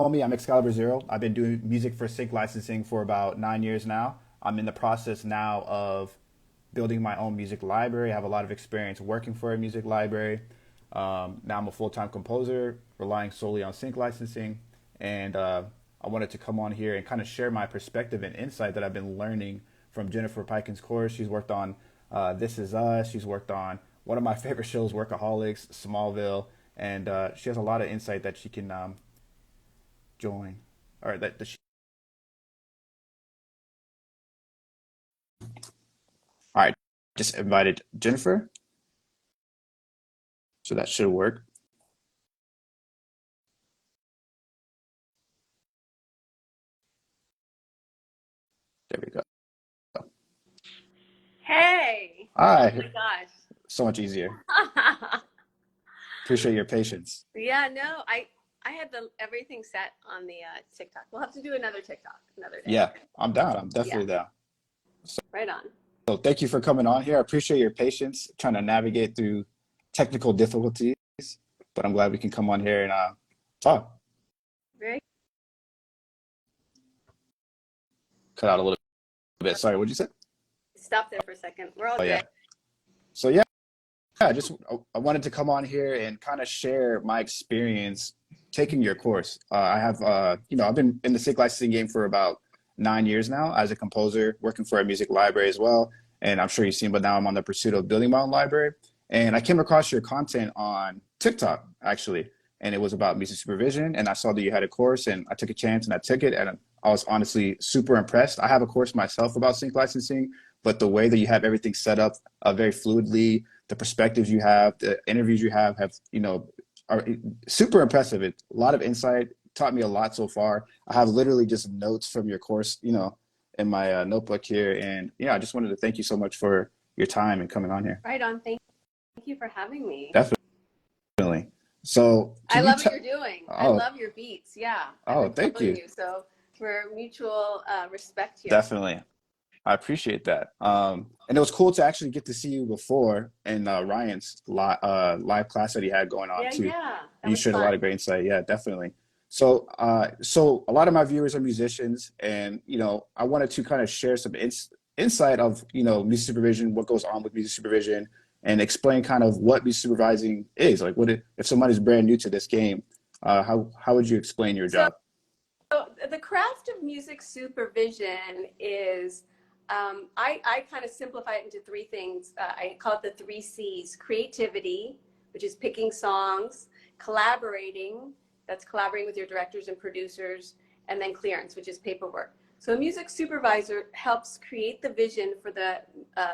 know me, I'm XCaliberZero. I've been doing music for sync licensing for about 9 years now. I'm in the process now of building my own music library. I have a lot of experience working for a music library. Now I'm a full-time composer, relying solely on sync licensing. And I wanted to come on here and kind of share my perspective and insight that I've been learning from Jennifer Piken's course. She's worked on This Is Us. She's worked on one of my favorite shows, Workaholics, Smallville. And she has a lot of insight that she can join, or that she. All right, just invited Jennifer, so that should work. There we go. Hey. Oh Hi, my gosh. so much easier. Appreciate your patience. Yeah, no, I had everything set on the TikTok. We'll have to do another TikTok another day. Yeah, I'm down. I'm Yeah, definitely down. right on. So thank you for coming on here. I appreciate your patience trying to navigate through technical difficulties, but I'm glad we can come on here and talk. Very Cut out a little bit. Sorry, what'd you say? Stop there for a second. We're all Oh yeah. good. So yeah, I wanted to come on here and kind of share my experience taking your course. I have I've been in the sync licensing game for about 9 years now as a composer, working for a music library as well. And I'm sure you've seen, but now I'm on the pursuit of building my own library. And I came across your content on TikTok actually, and it was about music supervision. And I saw that you had a course, and I took a chance and I took it, and I was honestly super impressed. I have a course myself about sync licensing, but the way that you have everything set up very fluidly, the perspectives you have, the interviews you have are super impressive. It a lot of insight, taught me a lot so far. I have literally just notes from your course, in my notebook here. And yeah, I just wanted to thank you so much for your time and coming on here. Right on. Thank you for having me. Definitely. So I can you love what tell? you're doing. I Oh, love your beats. Yeah, I've oh, been thank following you. you. So we're mutual respect here. Definitely. I appreciate that. And it was cool to actually get to see you before in Ryan's live class that he had going on Yeah, too. yeah. That You was shared a lot fun. of great insight. Yeah, definitely. So a lot of my viewers are musicians, and I wanted to kind of share some insight of music supervision, what goes on with music supervision, and explain kind of what music supervising is. Like, if somebody's brand new to this game, how would you explain your So job? the craft of music supervision is, I kind of simplify it into three things. I call it the three C's: creativity, which is picking songs; collaborating, that's collaborating with your directors and producers; and then clearance, which is paperwork. So a music supervisor helps create the vision for the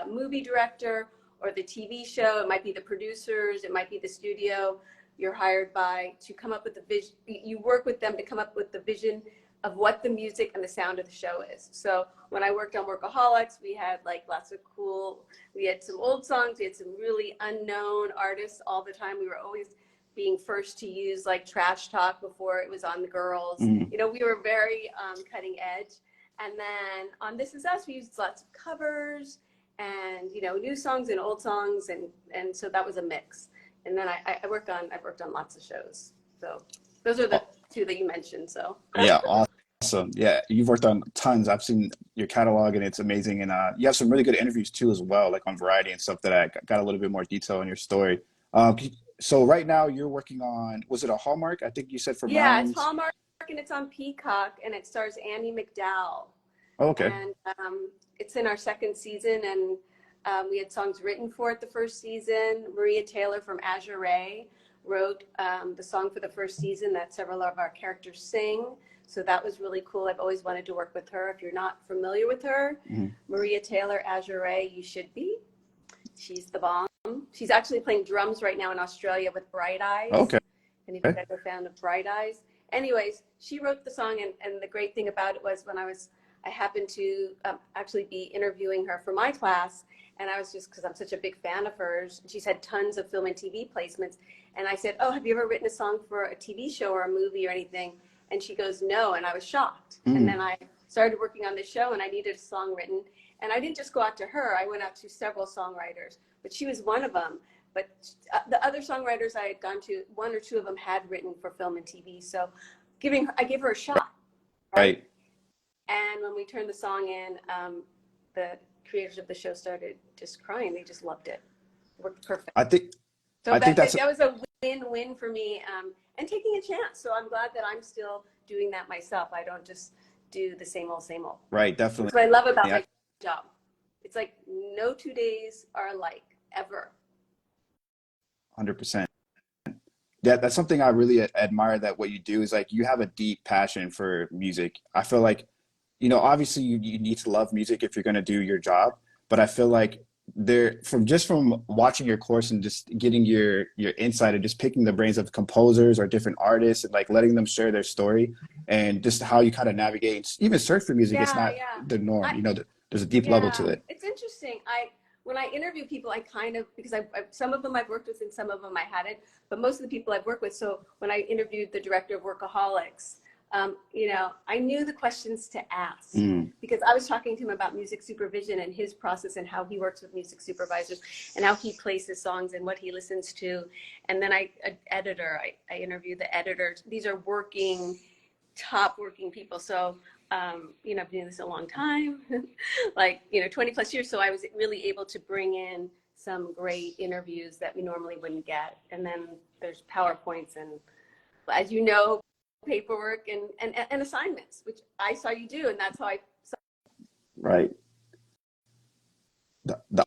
movie director or the TV show. It might be the producers, it might be the studio you're hired by, to come up with the vision. You work with them to come up with the vision of what the music and the sound of the show is. So when I worked on Workaholics, we had like lots of we had some old songs, we had some really unknown artists all the time. We were always being first to use like trash talk before it was on the girls. Mhm. We were very cutting edge. And then on This Is Us, we used lots of covers and new songs and old songs, and so that was a mix. And then I've worked on lots of shows. So those are the two that you mentioned. So Yeah, awesome. Yeah, you've worked on tons. I've seen your catalog and it's amazing. And you have some really good interviews too, as well, like on Variety and stuff that I got a little bit more detail on your story. So right now you're working on, was it a Hallmark? I think you said from yeah, it's Ryan's. Hallmark and it's on Peacock and it stars Annie McDowell. Oh, okay. And it's in our second season, and we had songs written for it the first season. Maria Taylor from Azure Ray wrote the song for the first season that several of our characters sing. So that was really cool. I've always wanted to work with her. If you're not familiar with her, Mhm. Maria Taylor, Azure Ray, you should be. She's the bomb. She's actually playing drums right now in Australia with Bright Eyes. Okay. And if you guys are a fan of Bright Eyes. Anyways, she wrote the song, and the great thing about it was I happened to actually be interviewing her for my class, and I was just, because I'm such a big fan of hers, she's had tons of film and TV placements, and I said, oh, have you ever written a song for a TV show or a movie or anything? And she goes, no, and I was shocked. And then I started working on the show, and I needed a song written, and I didn't just go out to her, I went out to several songwriters, but she was one of them. But the other songwriters I had gone to, one or two of them had written for film and TV. So I gave her a shot, right? Right. And when we turned the song in, the creators of the show started just crying. They just loved it. It worked perfect. I think So I think that's that was a win-win for me, and taking a chance. So I'm glad that I'm still doing that myself. I don't just do the same old, same old. right. Definitely. That's what I love about Yeah, my job. It's like no 2 days are alike, ever. 100%. That's something I really admire, that what you do is like you have a deep passion for music. I feel like, obviously you need to love music if you're going to do your job, but I feel like from watching your course and just getting your insight and just picking the brains of composers or different artists and like letting them share their story and just how you kind of navigate, even search for music. It's Yeah, not yeah. the norm, there's a deep level to Yeah, it. it's interesting. When I interview people, I kind of, because some of them I've worked with and some of them I hadn't, but most of the people I've worked with. So when I interviewed the director of Workaholics, I knew the questions to ask Mm, because I was talking to him about music supervision and his process and how he works with music supervisors and how he places songs and what he listens to. And then I interviewed the editors. These are top working people. So, I've been doing this a long time, like, 20 plus years. So I was really able to bring in some great interviews that we normally wouldn't get. And then there's PowerPoints and, as you know, paperwork and assignments, which I saw you do. And that's how I saw, right. The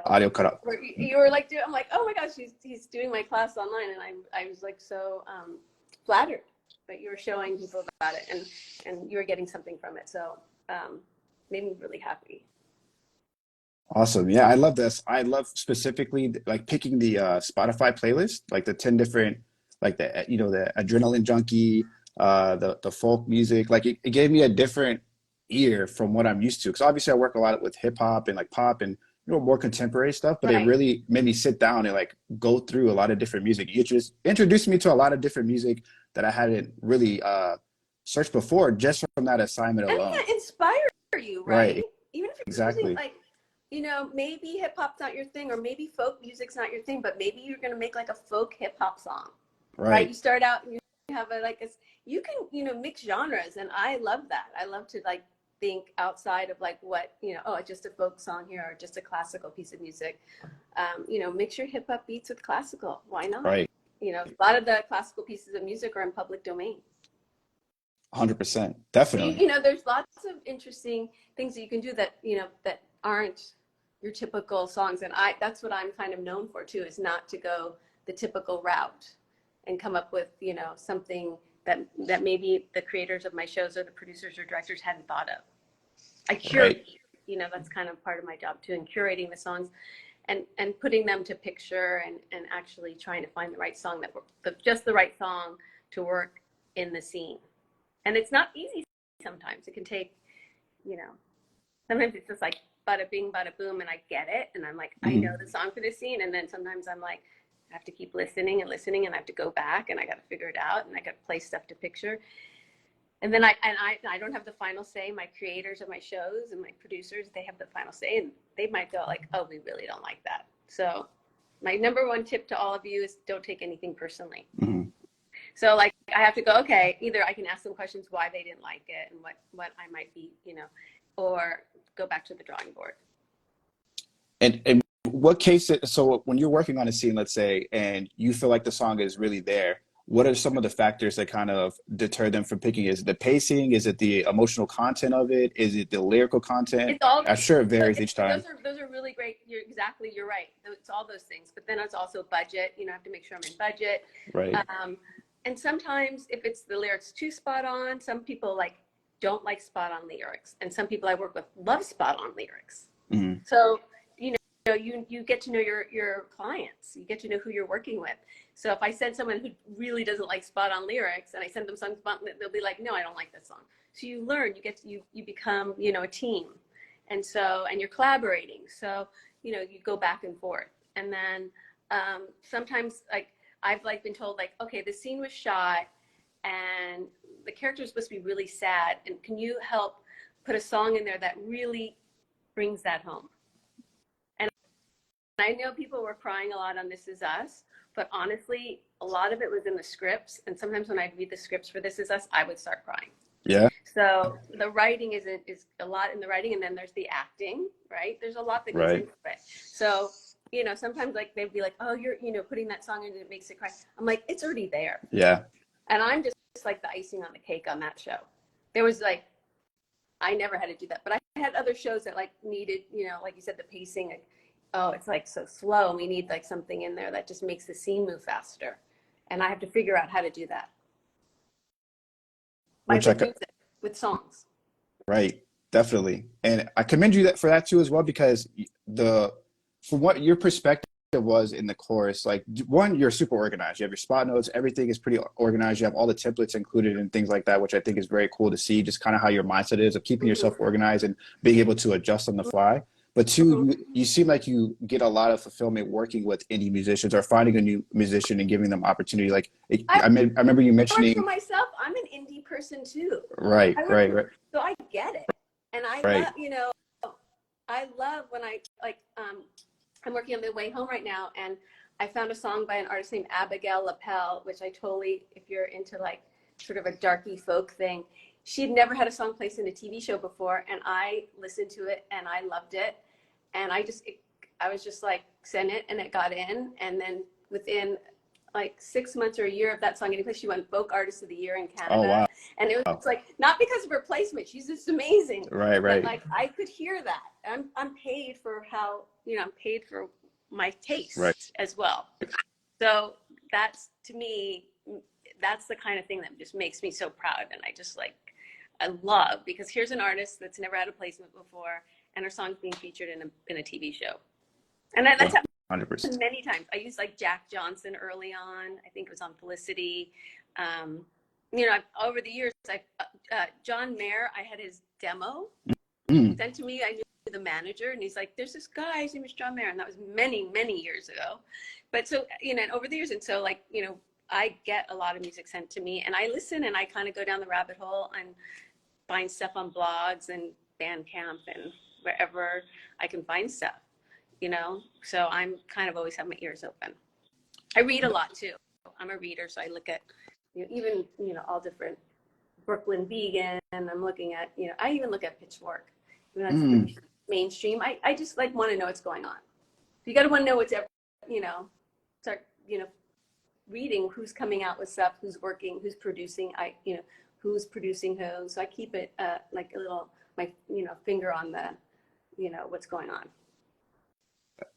audio cut out. where you were like, I'm like, oh my gosh, he's doing my class online. And I was like, so flattered that you were showing people about it and you were getting something from it. So made me really happy. Awesome. Yeah, I love this. I love specifically like picking the Spotify playlist, like the 10 different, like the adrenaline junkie, the folk music. Like it gave me a different ear from what I'm used to. Because obviously I work a lot with hip hop and like pop and more contemporary stuff, but it Right. really made me sit down and like go through a lot of different music. You just introduced me to a lot of different music that I hadn't really searched before just from that assignment And alone. yeah, inspire you, right? Right. Even if you're using Exactly. like, maybe hip hop's not your thing, or maybe folk music's not your thing, but maybe you're gonna make like a folk hip hop song, right? You Right. start out and you have you can, mix genres, and I love that. I love to like think outside of like what, just a folk song here or just a classical piece of music. Mix your hip hop beats with classical. Why not? Right. A lot of the classical pieces of music are in public domain. 100%. So Definitely. there's lots of interesting things that you can do that that aren't your typical songs, and that's what I'm kind of known for too, is not to go the typical route and come up with something that maybe the creators of my shows or the producers or directors hadn't thought of. I curate, Right. that's kind of part of my job too, in curating the songs and putting them to picture and actually trying to find the right song just the right song to work in the scene. And it's not easy sometimes. It can take, sometimes it's just like bada bing, bada boom, and I get it. And I'm like, I know Mhm. the song for this scene. And then sometimes I'm like, I have to keep listening and listening, and I have to go back and I got to figure it out, and I got to place stuff to picture. And then I don't have the final say. My creators of my shows and my producers, they have the final say, and they might go like, oh, we really don't like that. So my number one tip to all of you is don't take anything personally. Mhm. So like I have to go, okay, either I can ask them questions why they didn't like it and what I might be, or go back to the drawing board. And what case so when you're working on a scene, let's say, and you feel like the song is really there, what are some of the factors that kind of deter them from picking? Is it the pacing? Is it the emotional content of it? Is it the lyrical content? It's all I'm sure it varies each time. those are really great. You're right. It's all those things. But then it's also budget. I have to make sure I'm in budget. Right. And sometimes if it's the lyrics too spot on, some people don't like spot on lyrics, and some people I work with love spot on lyrics. Mhm. So you get to know your clients. You get to know who you're working with. So if I send someone who really doesn't like spot on lyrics and I send them songs, they'll be like, no, I don't like this song. So you learn, you become, a team. And you're collaborating. So, you go back and forth. And then sometimes I've been told okay, the scene was shot and the character is supposed to be really sad. And can you help put a song in there that really brings that home? And I know people were crying a lot on This Is Us, but honestly, a lot of it was in the scripts. And sometimes when I'd read the scripts for This Is Us, I would start crying. Yeah. So the writing is a lot in the writing, and then there's the acting, right? There's a lot that goes Right. into it. So, you know, sometimes like they'd be like, oh, you're, you know, putting that song in and it makes it cry. I'm like, it's already there. Yeah. And I'm just like the icing on the cake on that show. There was like, I never had to do that, but I had other shows that like needed, you know, like you said, the pacing, like, oh, it's like so slow. And we need like something in there that just makes the scene move faster. And I have to figure out how to do that. Which With music, with songs. right, definitely. And I commend you for that too as well, because from what your perspective was in the course, like one, you're super organized. You have your spot notes, everything is pretty organized. You have all the templates included and things like that, which I think is very cool to see, just kind of how your mindset is of keeping yourself organized and being able to adjust on the fly. But two, you seem like you get a lot of fulfillment working with indie musicians or finding a new musician and giving them opportunity. Like I remember you mentioning. For myself, I'm an indie person too. Right. So I get it, and I love, you know, I love when I like. I'm working on the way home right now, and I found a song by an artist named Abigail Lapel, which I totally, if you're into like sort of a darky folk thing, she'd never had a song placed in a TV show before, and I listened to it and I loved it, and I was just like, send it, and it got in, and then within like 6 months or a year of that song getting placed, she won Folk Artist of the Year in Canada. Oh, wow. And it was like, not because of her placement, she's just amazing. Right. But like I could hear that. I'm paid for how, you know, I'm paid for my taste as well. So that's, to me, that's the kind of thing that just makes me so proud. And I just like, I love, because here's an artist that's never had a placement before, and her song's being featured in a TV show. And that's 100%. Many times. I used like Jack Johnson early on. I think it was on Felicity. You know, over the years, John Mayer, I had his demo sent to me. I knew the manager, and he's like, there's this guy, his name is John Mayer, and that was many, many years ago. But so, you know, and over the years, and so like, you know, I get a lot of music sent to me, and I listen, and I kind of go down the rabbit hole and find stuff on blogs and Bandcamp and wherever I can find stuff, you know? So I'm kind of always have my ears open. I read a lot too. I'm a reader, so I look at, you know, even, you know, all different Brooklyn Vegan, and I'm looking at, you know, I even look at Pitchfork. You know, that's mainstream. I just like want to know what's going on. You got to want to know what's, you know, start, you know, reading who's coming out with stuff, who's working, who's producing, you know, who's producing who. So I keep it like a little, my, you know, finger on the, you know, what's going on.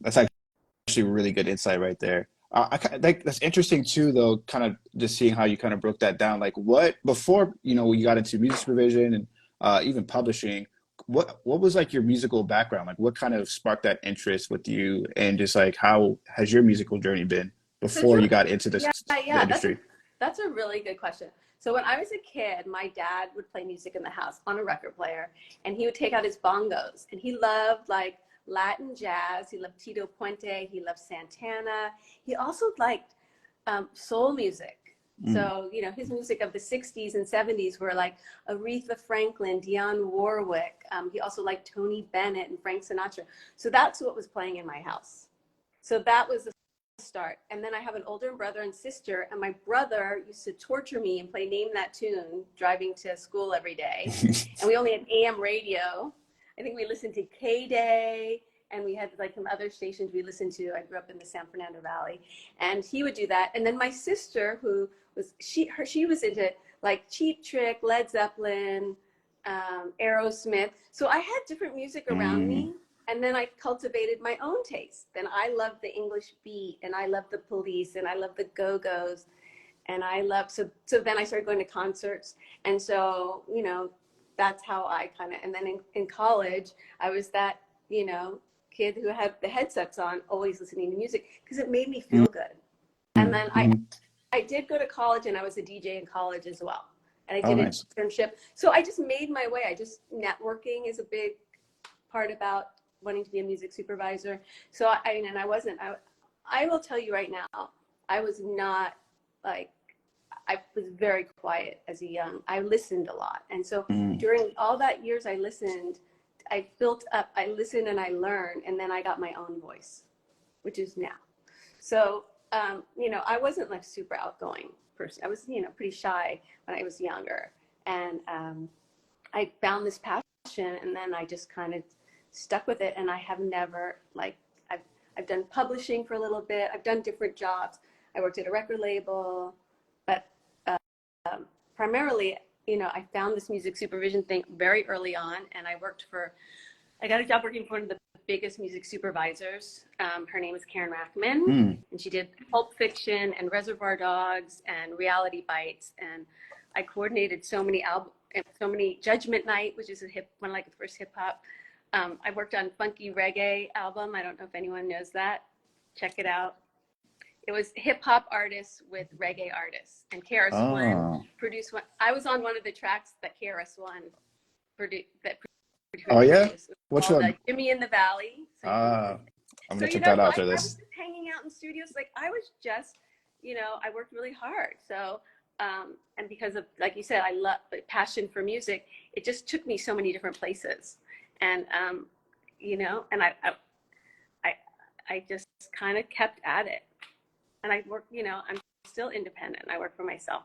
That's actually really good insight right there. That's interesting too, though, kind of just seeing how you kind of broke that down. Like what, before, you know, you got into music supervision and even publishing, what was like your musical background? Like what kind of sparked that interest with you, and just like how has your musical journey been before you got into this the industry? That's a really good question. So when I was a kid, my dad would play music in the house on a record player, and he would take out his bongos, and he loved like Latin jazz. He loved Tito Puente. He loved Santana. He also liked soul music. So, you know, his music of the 60s and 70s were like Aretha Franklin, Dionne Warwick. He also liked Tony Bennett and Frank Sinatra. So that's what was playing in my house. So that was the start. And then I have an older brother and sister, and my brother used to torture me and play Name That Tune driving to school every day. And we only had AM radio. I think we listened to K-Day, and we had like some other stations we listened to. I grew up in the San Fernando Valley, and he would do that. And then my sister, who was, she was into like Cheap Trick, Led Zeppelin, Aerosmith. So I had different music around me. And then I cultivated my own taste. Then I loved the English beat, and I loved the Police, and I loved the Go-Go's, and I loved, so then I started going to concerts. And so, you know, that's how I kind of, and then in college, I was that, you know, kid who had the headsets on, always listening to music, because it made me feel good. And then I did go to college, and I was a DJ in college as well. And I did an internship. So I just made my way. Networking is a big part about wanting to be a music supervisor. So I will tell you right now, I was not like, I was very quiet as a young, I listened a lot. And so during all that years I listened, I built up, I listened and I learned, and then I got my own voice, which is now. So you know, I wasn't like super outgoing person. I was, you know, pretty shy when I was younger. And I found this passion, and then I just kind of stuck with it. And I have never, like, I've done publishing for a little bit. I've done different jobs. I worked at a record label, but primarily, you know, I found this music supervision thing very early on, and I got a job working for one of the biggest music supervisors. Her name is Karen Rackman, and she did Pulp Fiction and Reservoir Dogs and Reality Bites, and I coordinated so many albums, so many Judgment Night, which is one like the first hip hop. I worked on Funky Reggae album. I don't know if anyone knows that. Check it out. It was hip hop artists with reggae artists, and KRS-One produced one. I was on one of the tracks that KRS-One produced. Oh yeah, which one? Jimmy in the Valley. So I'm gonna check that out after this. I was just hanging out in studios. Like I was just, you know, I worked really hard. So, and because of, like you said, I love passion for music. It just took me so many different places, and you know, and I just kind of kept at it. And I work, you know, I'm still independent. I work for myself.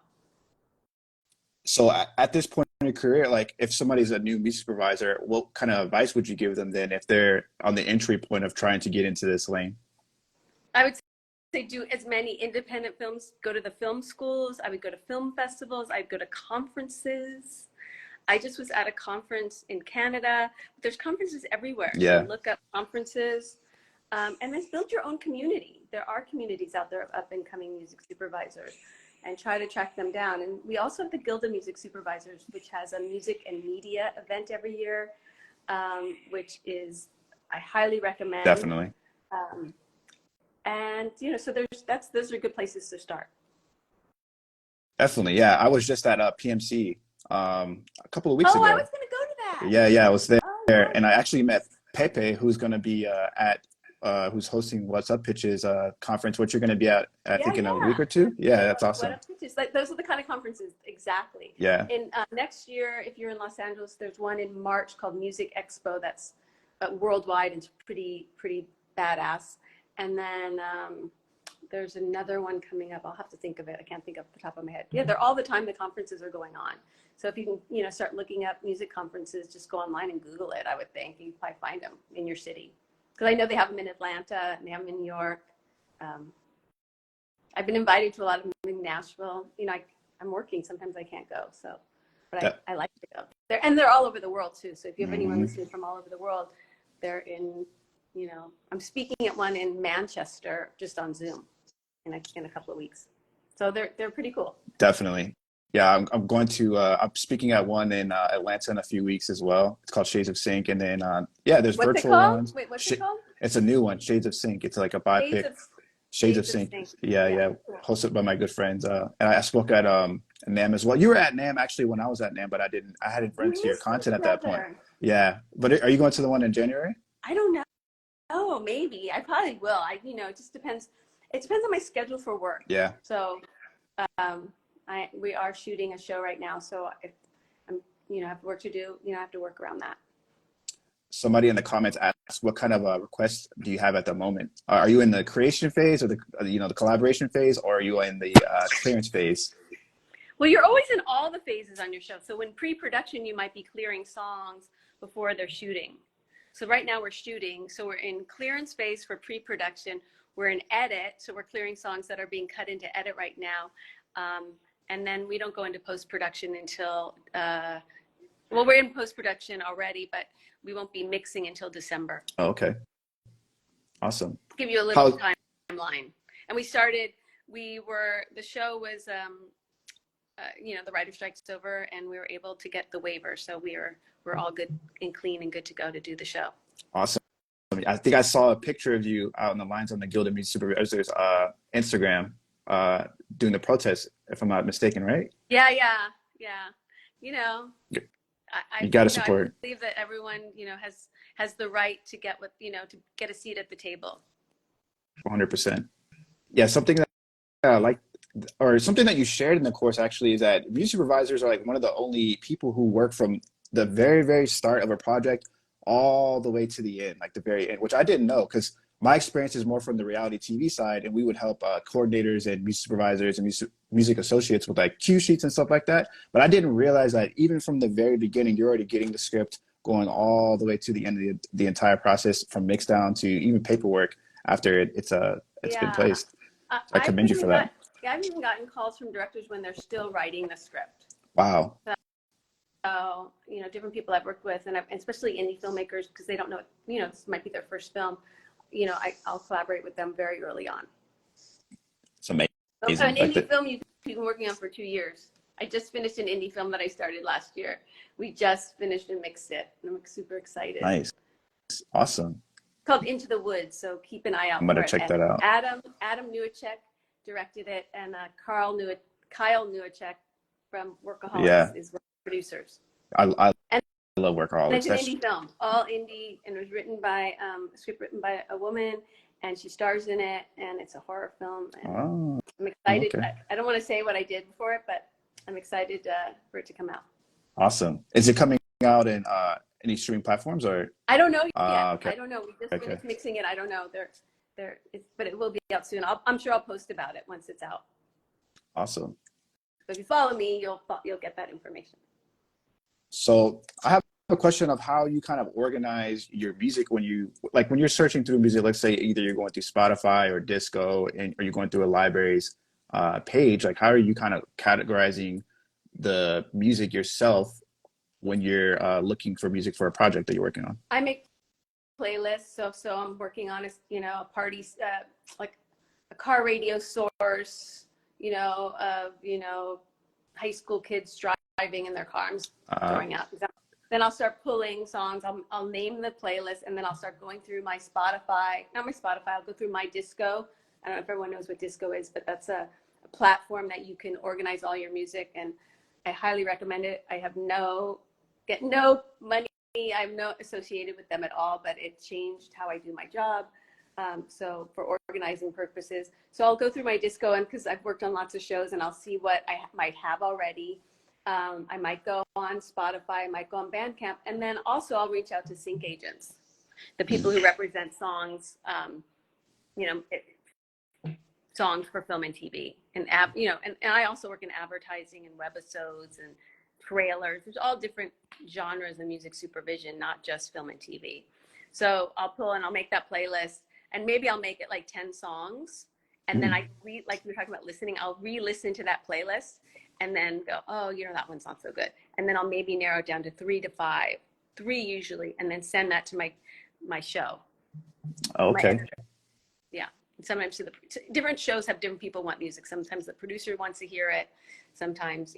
So at this point in your career, like if somebody's a new music supervisor, what kind of advice would you give them then if they're on the entry point of trying to get into this lane? I would say do as many independent films, go to the film schools. I would go to film festivals. I'd go to conferences. I just was at a conference in Canada. There's conferences everywhere. Yeah. So look up conferences. And then build your own community. There are communities out there of up and coming music supervisors, and try to track them down. And we also have the Guild of Music Supervisors, which has a music and media event every year, which is, I highly recommend. Definitely. And, you know, so those are good places to start. Definitely. Yeah. I was just at PMC a couple of weeks ago. Oh, I was going to go to that. Yeah. I was there. Oh, nice. And I actually met Pepe, who's going to be who's hosting What's Up Pitches conference, which you're going to be at, I think, in a week or two. Yeah, that's awesome. What Up Pitches? Like, those are the kind of conferences, exactly. Yeah. In next year, if you're in Los Angeles, there's one in March called Music Expo. That's worldwide. It's pretty badass. And then there's another one coming up. I'll have to think of it. I can't think off the top of my head. Yeah, they're all the time. The conferences are going on. So if you can, you know, start looking up music conferences, just go online and Google it. I would think you probably find them in your city. Because I know they have them in Atlanta and they have them in New York. I've been invited to a lot of them in Nashville. You know, I'm working. Sometimes I can't go. So, but I like to go. They're all over the world too. So if you have anyone listening from all over the world, they're in, you know, I'm speaking at one in Manchester just on Zoom in a couple of weeks. So they're pretty cool. Definitely. Yeah, I'm speaking at one in Atlanta in a few weeks as well. It's called Shades of Sync. And then, there's What's virtual it called? ones. Wait, what's it called? It's a new one, Shades of Sync. It's like a biopic. Shades of Sync. Yeah. Cool. Hosted by my good friends. And I spoke at NAMM as well. You were at NAMM actually when I was at NAMM, but I hadn't read to your content at that point. Yeah. But are you going to the one in January? I don't know. Oh, maybe. I probably will. You know, it just depends. It depends on my schedule for work. Yeah. So, we are shooting a show right now, so if I'm, you know, have work to do, you know, I have to work around that. Somebody in the comments asked, what kind of requests do you have at the moment? Are you in the creation phase or the collaboration phase, or are you in the clearance phase? Well, you're always in all the phases on your show. So when pre-production, you might be clearing songs before they're shooting. So right now we're shooting, so we're in clearance phase for pre-production. We're in edit, so we're clearing songs that are being cut into edit right now. And then we don't go into post-production until, well, we're in post-production already, but we won't be mixing until December. Oh, okay. Awesome. Give you a little timeline. And the show was, you know, the writer strike's over and we were able to get the waiver. So we're all good and clean and good to go to do the show. Awesome. I think I saw a picture of you out on the lines on the Guild of Music Supervisors Instagram doing the protest, if I'm not mistaken, right? Yeah. You know, you got to support. I believe that everyone, you know, has the right to get to get a seat at the table. 100%. Yeah, something that I like, or something that you shared in the course actually, is that music supervisors are like one of the only people who work from the very, very start of a project all the way to the end, like the very end, which I didn't know, because my experience is more from the reality TV side, and we would help coordinators and music supervisors and music associates with like cue sheets and stuff like that. But I didn't realize that even from the very beginning, you're already getting the script going all the way to the end of the entire process, from mix down to even paperwork after it's been Yeah. placed. So I I've commend you even for that. I've even gotten calls from directors when they're still writing the script. Wow. So, you know, different people I've worked with, and especially indie filmmakers, because they don't know, you know, this might be their first film. You know, I'll collaborate with them very early on. It's amazing. So an Like indie film you've been working on for 2 years. I just finished an indie film that I started last year. We just finished and mixed it, and I'm super excited. nice. Awesome. It's called Into the Woods, so keep an eye out I'm for gonna it. check And that out. Adam Newacek directed it, and Kyle Newacek from Workaholics Yeah. is one of the producers. I And love workaholics. it's an indie film, all indie, and it was written by a script written by a woman, and she stars in it, and it's a horror film. And Oh, I'm excited. okay. I don't want to say what I did for it, but I'm excited for it to come out. Awesome. Is it coming out in any streaming platforms or? I don't know yet. Okay. I don't know. We just Okay. finished mixing it. I don't know. But it will be out soon. I'm sure I'll post about it once it's out. Awesome. So if you follow me, you'll get that information. So I have a question of how you kind of organize your music when you're searching through music. Let's say either you're going through Spotify or Disco, or you're going through a library's page. Like, how are you kind of categorizing the music yourself when you're looking for music for a project that you're working on? I make playlists. So I'm working on a party, like a car radio source, high school kids driving in their car. I'm just throwing out. Then I'll start pulling songs. I'll name the playlist, and then I'll start going through my Spotify. Not my Spotify. I'll go through my Disco. I don't know if everyone knows what Disco is, but that's a platform that you can organize all your music, and I highly recommend it. I have get no money. I'm not associated with them at all, but it changed how I do my job. So for organizing purposes, so I'll go through my Disco, and because I've worked on lots of shows, and I'll see what I might have already. I might go on Spotify, I might go on Bandcamp, and then also I'll reach out to sync agents, the people who represent songs, songs for film and TV, and I also work in advertising and webisodes and trailers. There's all different genres of music supervision, not just film and TV. So I'll pull and I'll make that playlist, and maybe I'll make it like 10 songs, and then like we were talking about listening, I'll re-listen to that playlist and then go, oh, that one's not so good. And then I'll maybe narrow it down to 3 to 5, 3 usually, and then send that to my show. Okay. Yeah. And sometimes different shows have different people want music. Sometimes the producer wants to hear it. Sometimes,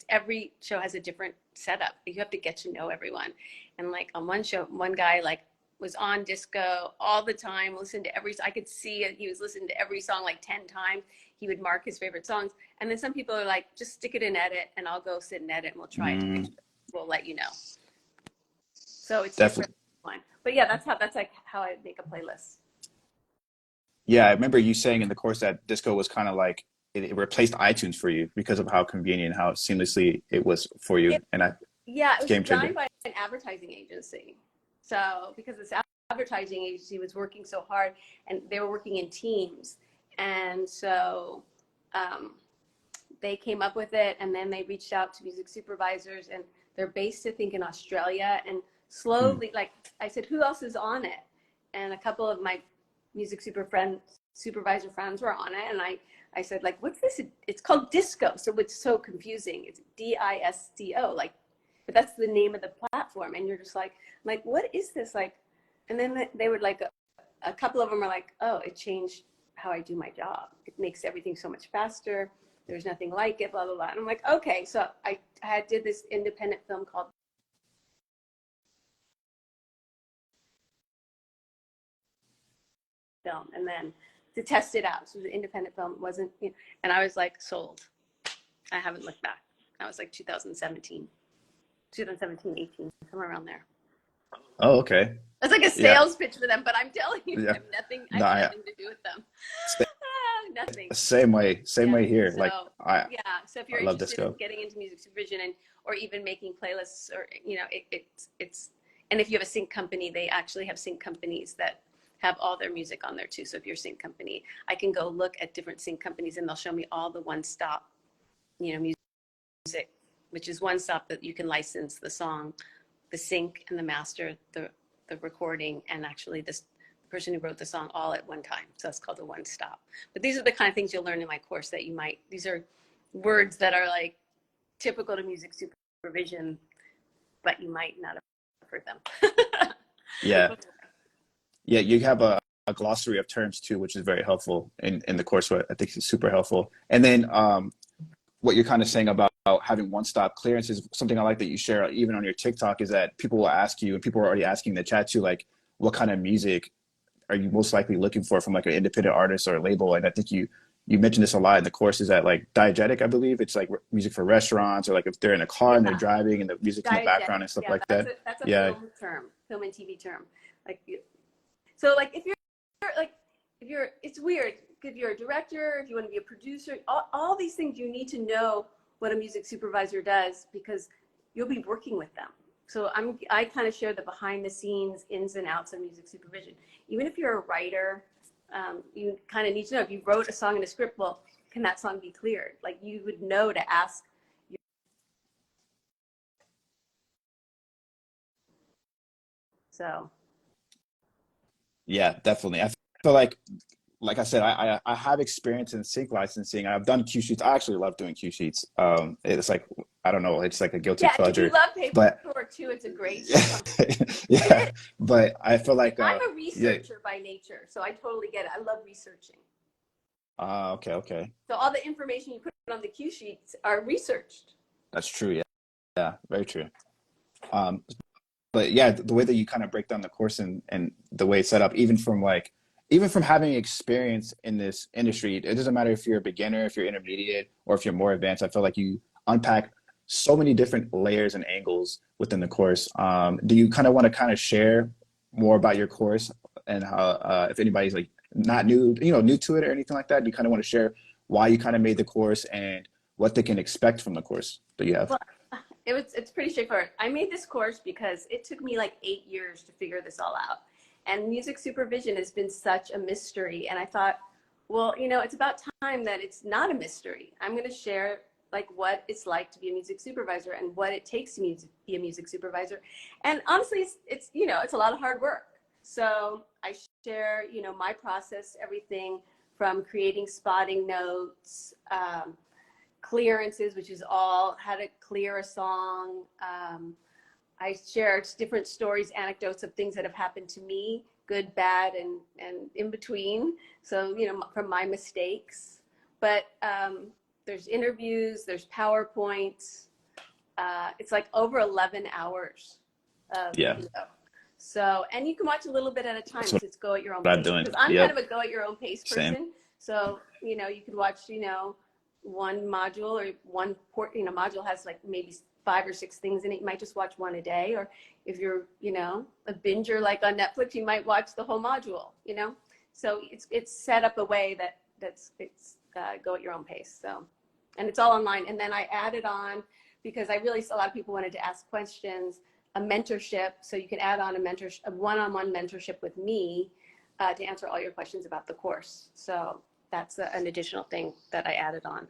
every show has a different setup. You have to get to know everyone. And like on one show, one guy was on Disco all the time, listened to I could see it. He was listening to every song like 10 times. He would mark his favorite songs. And then some people are like, just stick it in edit, and I'll go sit and edit, and we'll try it. We'll let you know. So it's definitely different. But yeah, that's like how I make a playlist. Yeah, I remember you saying in the course that Disco was kind of like it replaced iTunes for you because of how convenient, how seamlessly it was for you. It was designed by an advertising agency. So because this advertising agency was working so hard, and they were working in teams, and so they came up with it, and then they reached out to music supervisors, and they're based, I think, in Australia. And slowly, like I said, who else is on it? And a couple of my music supervisor friends were on it, and I said, like, what's this? It's called Disco. So it's so confusing. It's DISCO, but that's the name of the platform. And you're just like, what is this? And then they would a couple of them are like, oh, it changed how I do my job. It makes everything so much faster. There's nothing like it, blah, blah, blah. And I'm like, okay. So I did this independent film called Film, and then to test it out. So the independent film wasn't, and I was like, sold. I haven't looked back. That was like 2017, 18, somewhere around there. Oh, okay. It's like a sales pitch for them, but I'm telling you, I have nothing to do with them. Nothing. Same way here. So, so if you're interested Disco. in getting into music supervision or even making playlists, or and if you have a sync company, they actually have sync companies that have all their music on there too. So if you're a sync company, I can go look at different sync companies and they'll show me all the one-stop, music, which is one stop that you can license the song, the sync and the master, the recording, and actually the person who wrote the song all at one time. So that's called a one stop. But these are the kind of things you'll learn in my course that these are words that are like typical to music supervision, but you might not have heard them. Yeah. Yeah, you have a glossary of terms too, which is very helpful in the course. What I think is super helpful. And then what you're kind of saying about having one-stop clearance is something I like that you share even on your TikTok, is that people will ask you, and people are already asking in the chat too, like, what kind of music are you most likely looking for from like an independent artist or a label? And I think you mentioned this a lot in the course, is that like diegetic, I believe it's like music for restaurants, or like if they're in a car and they're driving and the music's in the background and stuff like that. That's a film term, film and TV term. So like if it's weird. If you're a director, if you want to be a producer, all these things, you need to know what a music supervisor does, because you'll be working with them. So I kind of share the behind the scenes ins and outs of music supervision. Even if you're a writer, you kind of need to know, if you wrote a song in a script, well, can that song be cleared? Like you would know to ask. So. Yeah, definitely. I feel like I said, I have experience in sync licensing. I've done Q sheets. I actually love doing Q sheets. It's like, I don't know, it's like a guilty pleasure. If you love paperwork too, it's a great yeah, but I feel like I'm a researcher by nature, so I totally get it. I love researching. Okay. So all the information you put on the Q sheets are researched. That's true. Yeah, very true. But yeah, the way that you kind of break down the course and the way it's set up, even from having experience in this industry, it doesn't matter if you're a beginner, if you're intermediate, or if you're more advanced. I feel like you unpack so many different layers and angles within the course. Do you kind of want to share more about your course and how, if anybody's like not new to it or anything like that, do you kind of want to share why you kind of made the course and what they can expect from the course that you have? Well, it's pretty straightforward. I made this course because it took me like 8 years to figure this all out. And music supervision has been such a mystery. And I thought, well, it's about time that it's not a mystery. I'm going to share like what it's like to be a music supervisor and what it takes to be a music supervisor. And honestly, it's a lot of hard work. So I share, my process, everything from creating spotting notes, clearances, which is all how to clear a song. I share different stories, anecdotes of things that have happened to me, good, bad, and in between. So, from my mistakes. But there's interviews, there's PowerPoints. It's like over 11 hours of video. So, and you can watch a little bit at a time. So it's go at your own pace. Because I'm kind of a go at your own pace person. Same. So, you can watch, one module or one port, module has like maybe 5 or 6 things in it. You might just watch one a day. Or if you're, a binger like on Netflix, you might watch the whole module, So it's set up a way it's go at your own pace. So, and it's all online. And then I added on, because a lot of people wanted to ask questions, a mentorship. So you can add on a one-on-one mentorship with me to answer all your questions about the course. So that's an additional thing that I added on.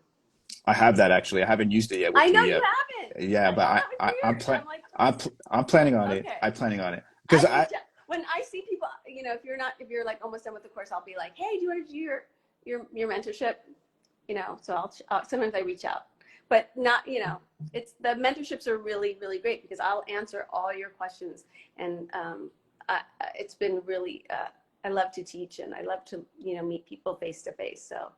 I have that actually. I haven't used it yet. I know you haven't. Yeah, but I'm planning on it. I'm planning on it because when I see people, if you're like almost done with the course, I'll be like, hey, do you want to do your mentorship? So I'll sometimes I reach out, but not, it's the mentorships are really, really great because I'll answer all your questions, and it's been really. I love to teach and I love to, meet people face to face. So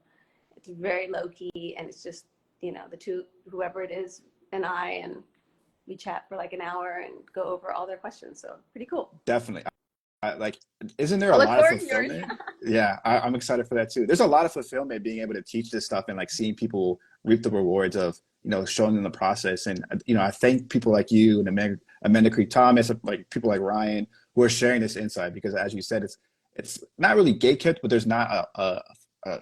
it's very low key and it's just, the two, whoever it is and we chat for like an hour and go over all their questions. So pretty cool. Definitely. Isn't there a lot of fulfillment? Yeah, I'm excited for that too. There's a lot of fulfillment being able to teach this stuff and like seeing people reap the rewards of, showing them the process. And, I thank people like you and Amanda Creek Thomas, like people like Ryan who are sharing this insight, because as you said, it's not really gatekept, but there's not a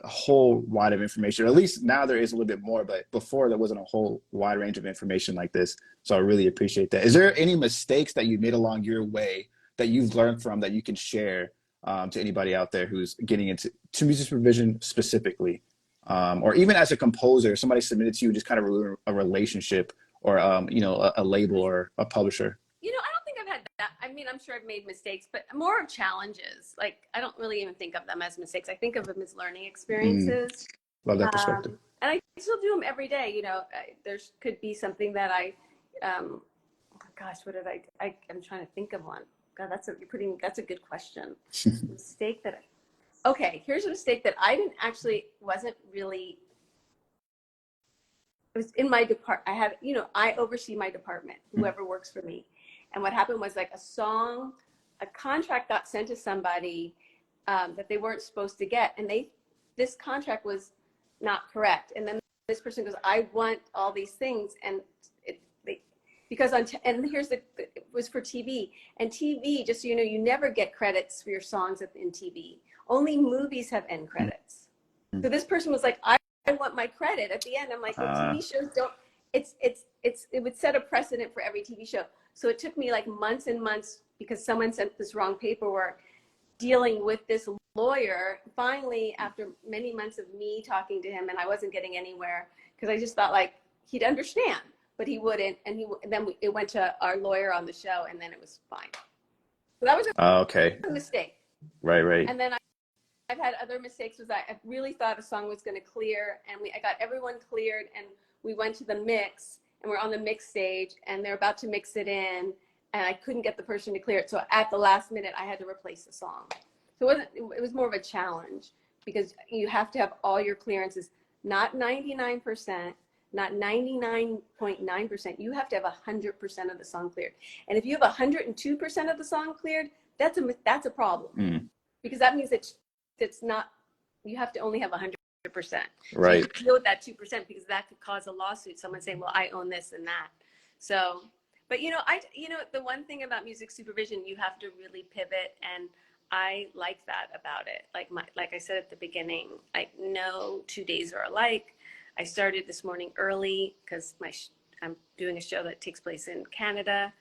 whole wide of information. Or at least now there is a little bit more, but before there wasn't a whole wide range of information like this. So I really appreciate that. Is there any mistakes that you made along your way that you've learned from that you can share to anybody out there who's getting into music supervision specifically, or even as a composer, somebody submitted to you just kind of a relationship or a label or a publisher? I don't think I've had that. I mean, I'm sure I've made mistakes, but more of challenges. Like, I don't really even think of them as mistakes. I think of them as learning experiences. Love that perspective. And I still do them every day. There's could be something that oh my gosh, what did I'm trying to think of one. God, that's a good question. Mistake okay, here's a mistake that wasn't really, it was in my department. I oversee my department, whoever works for me. And what happened was like a contract got sent to somebody that they weren't supposed to get. And this contract was not correct. And then this person goes, I want all these things. And it was for TV. And TV, just so you know, you never get credits for your songs in TV. Only movies have end credits. So this person was like, I want my credit at the end. I'm like, well, TV shows don't, it would set a precedent for every TV show. So it took me like months and months because someone sent this wrong paperwork, dealing with this lawyer. Finally, after many months of me talking to him, and I wasn't getting anywhere because I just thought like he'd understand, but he wouldn't. And then it went to our lawyer on the show, and then it was fine. So that was a mistake. Right. And then I've had other mistakes. I really thought a song was going to clear, and I got everyone cleared, and we went to the mix, and we're on the mix stage, and they're about to mix it in, and I couldn't get the person to clear it. So at the last minute, I had to replace the song. So it was more of a challenge because you have to have all your clearances, not 99%, not 99.9%. You have to have 100% of the song cleared. And if you have 102% of the song cleared, that's a problem because that means that it's not, you have to only have 100%. Right. So you deal with that 2% because that could cause a lawsuit. Someone saying, well, I own this and that. So, but the one thing about music supervision, you have to really pivot, and I like that about it. Like I said at the beginning, no 2 days are alike. I started this morning early because I'm doing a show that takes place in Canada.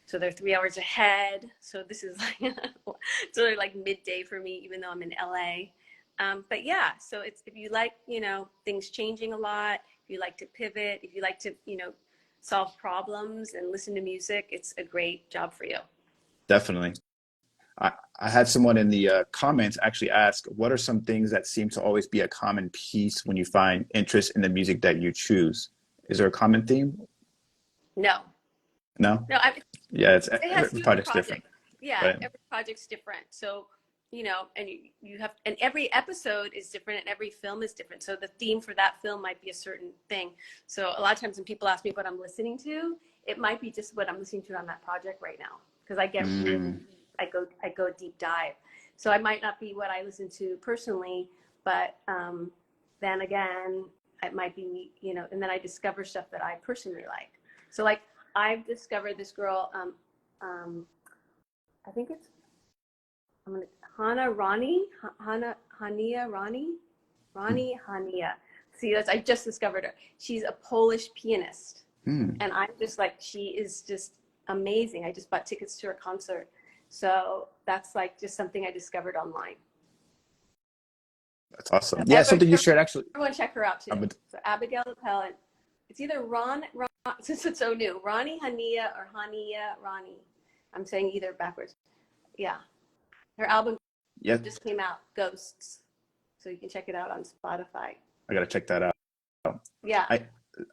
So they're 3 hours ahead. So this is they're like midday for me, even though I'm in LA. But yeah, so if you like, things changing a lot, if you like to pivot, if you like to, solve problems and listen to music, it's a great job for you. Definitely. I had someone in the comments actually ask, what are some things that seem to always be a common piece when you find interest in the music that you choose? Is there a common theme? No. Yeah, it has every project's different. Yeah, right? Every project's different. So, and you have, and every episode is different, and every film is different. So the theme for that film might be a certain thing. So a lot of times when people ask me what I'm listening to, it might be just what I'm listening to on that project right now, because I get really, I go deep dive. So I might not be what I listen to personally, but then again, it might be, and then I discover stuff that I personally like. So like I've discovered this girl, I think it's Hania Hania. See, I just discovered her. She's a Polish pianist, and I'm just like, she is just amazing. I just bought tickets to her concert, so that's like just something I discovered online. That's awesome. Yeah, something you shared actually. Everyone check her out too. So Abigail Appel, it's either Ron, since it's so new, Ronnie Hania or Hania Ronnie. I'm saying either backwards. Yeah. Her album just came out, Ghosts. So you can check it out on Spotify. I got to check that out. Yeah.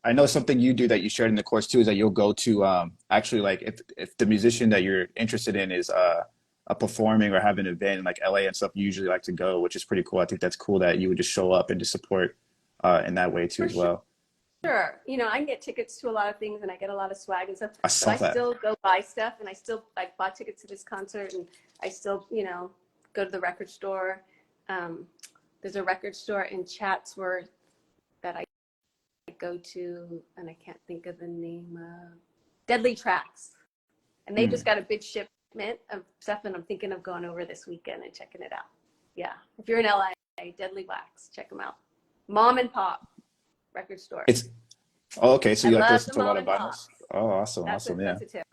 I know something you do that you shared in the course too is that you'll go to actually like if the musician that you're interested in is a performing or have an event in like LA and stuff, you usually like to go, which is pretty cool. I think that's cool that you would just show up and just support in that way too as well. Sure. I can get tickets to a lot of things and I get a lot of swag and stuff. I still go buy stuff, and I still bought tickets to this concert, and I still, go to the record store. There's a record store in Chatsworth that I go to, and I can't think of the name of Deadly Tracks. And they just got a big shipment of stuff, and I'm thinking of going over this weekend and checking it out. Yeah. If you're in LA, Deadly Wax, check them out. Mom and Pop record store. Okay, so you like to listen to a lot of vinyls. Oh, awesome. Yeah. That's a tip.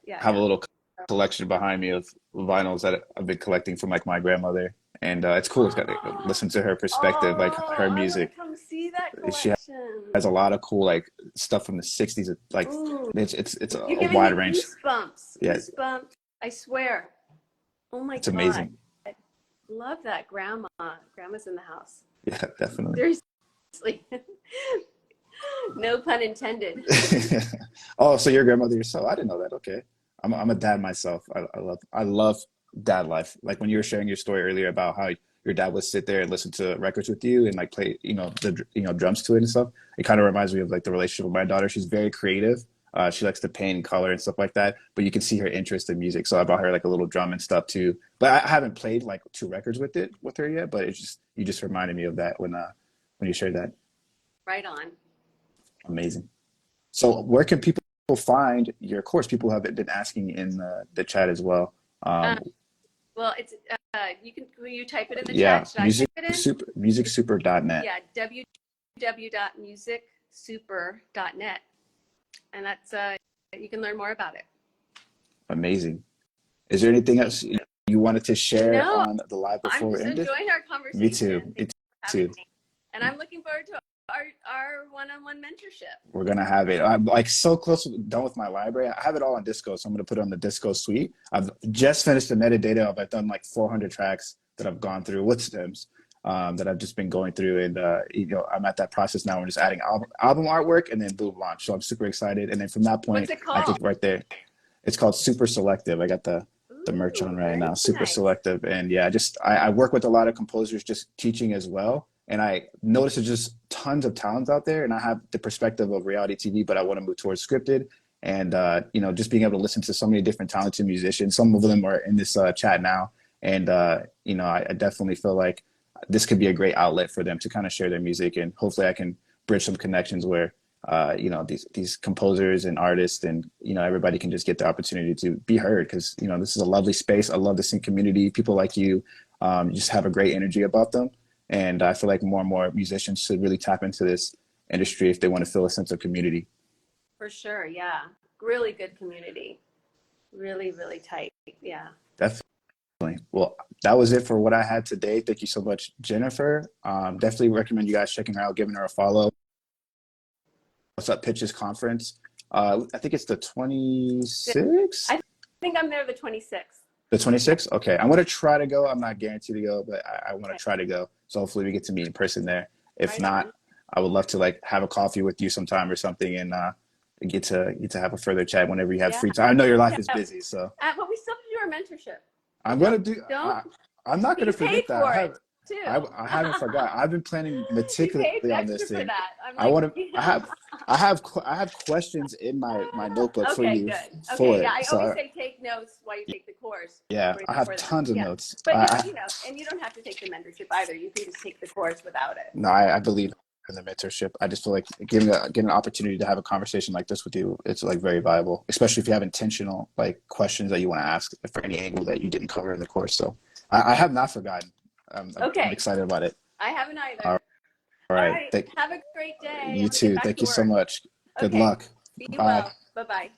Yeah. Have a little collection behind me of vinyls that I've been collecting from like my grandmother, and it's cool to listen to her perspective, like her I want to music. come see that She collection. has a lot of cool like stuff from the '60s. Like Ooh, it's you're a giving wide me range. goosebumps. Yeah, Goosebumps. I swear. Oh my it's God. amazing. Love that grandma. Grandma's in the house. Yeah, definitely. Seriously. No pun intended. Oh, so your grandmother yourself? I didn't know that. Okay, I'm a dad myself. I love dad life. Like when you were sharing your story earlier about how your dad would sit there and listen to records with you and like play drums to it and stuff. It kind of reminds me of like the relationship with my daughter. She's very creative. She likes to paint and color and stuff like that. But you can see her interest in music. So I bought her like a little drum and stuff too. But I haven't played like two records with her yet. But you just reminded me of that when you shared that. Right on. Amazing. So where can people find your course? People have been asking in the chat as well. Um, Um, well, it's will you type it in the yeah, chat? Should I type it in? musicsuper.net. Yeah, www.musicsuper.net. And that's you can learn more about it. Amazing. Is there anything else you wanted to share No, on the live I'm before we just ended? enjoying our Me too. conversation. Me Thanks for having too. me. And I'm looking forward to our one-on-one mentorship. We're gonna have it. I'm like so close done with my library. I have it all on Disco, so I'm gonna put it on the Disco suite. I've just finished the metadata of I've done like 400 tracks that I've gone through with stems that I've just been going through, and I'm at that process now. We're just adding album artwork and then boom launch. So I'm super excited. And then from that What's point, it I called? think right there, it's called Super Selective. I got the merch Ooh, on right very now, Super nice. Selective, and yeah, I work with a lot of composers just teaching as well. And I notice there's just tons of talents out there, and I have the perspective of reality TV, but I want to move towards scripted. And just being able to listen to so many different talented musicians. Some of them are in this chat now, and I definitely feel like this could be a great outlet for them to kind of share their music, and hopefully I can bridge some connections where these composers and artists and everybody can just get the opportunity to be heard, because this is a lovely space. I love the sync community. People like you just have a great energy about them. And I feel like more and more musicians should really tap into this industry if they want to feel a sense of community. For sure, yeah. Really good community. Really, really tight. Yeah. Definitely. Well, that was it for what I had today. Thank you so much, Jennifer. Definitely recommend you guys checking her out, giving her a follow. What's Up Pitches Conference. I think it's the 26th. I think I'm there the 26th. The 26th? Okay. I'm going to try to go. I'm not guaranteed to go, but I want to try to go. So hopefully we get to meet in person there. If Right not, on. I would love to like have a coffee with you sometime or something, and get to have a further chat whenever you have Yeah. free time. I know your life is Yeah. busy, so But we still have to do our mentorship. I'm going to do. Don't I'm not going you to paid forget that. for it too. I haven't forgot. I've been planning You meticulously paid on extra this for thing. that. I'm I like, want to. I have questions in my notebook for okay, you good. for Okay, yeah. it. I So always say take notes while you take the course. yeah, I have For that. tons of Yeah. notes. But and you don't have to take the mentorship either. You can just take the course without it. No, I believe in the mentorship. I just feel like getting an opportunity to have a conversation like this with you, it's like very valuable, especially if you have intentional like questions that you want to ask for any angle that you didn't cover in the course. So I have not forgotten. I'm excited about it. I haven't either. All All right. right. Have a great day. You too. Thank you so much. Good Okay. luck. Be Bye. well. Bye-bye.